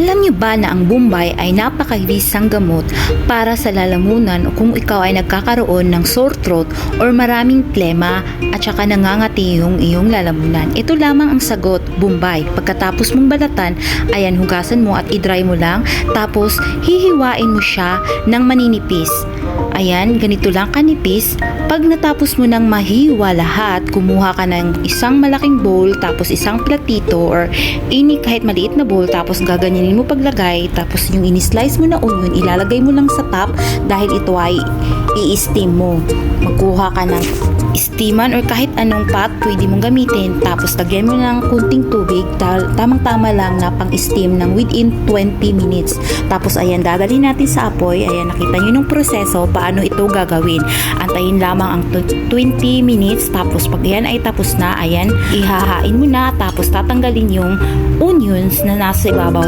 Alam niyo ba na ang Bombay ay napakabisang gamot para sa lalamunan o kung ikaw ay nagkakaroon ng sore throat or maraming plema at saka nangangati yung iyong lalamunan? Ito lamang ang sagot, Bombay. Pagkatapos mong balatan, ayan, hugasan mo at i-dry mo lang, tapos hihiwain mo siya ng maninipis. Ayan, ganito lang kanipis. Pag natapos mo ng mahiwa lahat, kumuha ka ng isang malaking bowl, tapos isang platito or kahit maliit na bowl, tapos gaganyanin mo paglagay, tapos yung ini-slice mo na onion, ilalagay mo lang sa top dahil ito ay i-steam mo. Magkuha ka ng steaman or kahit anong pot pwede mong gamitin, tapos lagyan mo ng kunting tubig, tamang-tama lang na pang-steam ng within 20 minutes. Tapos ayan, dadalhin natin sa apoy. Ayan, nakita nyo nung proseso paano ito gagawin. Antayin lamang ang 20 minutes, tapos pag yan ay tapos na, ayan, ihahain mo na, tapos tatanggalin yung onions na nasa ibabaw,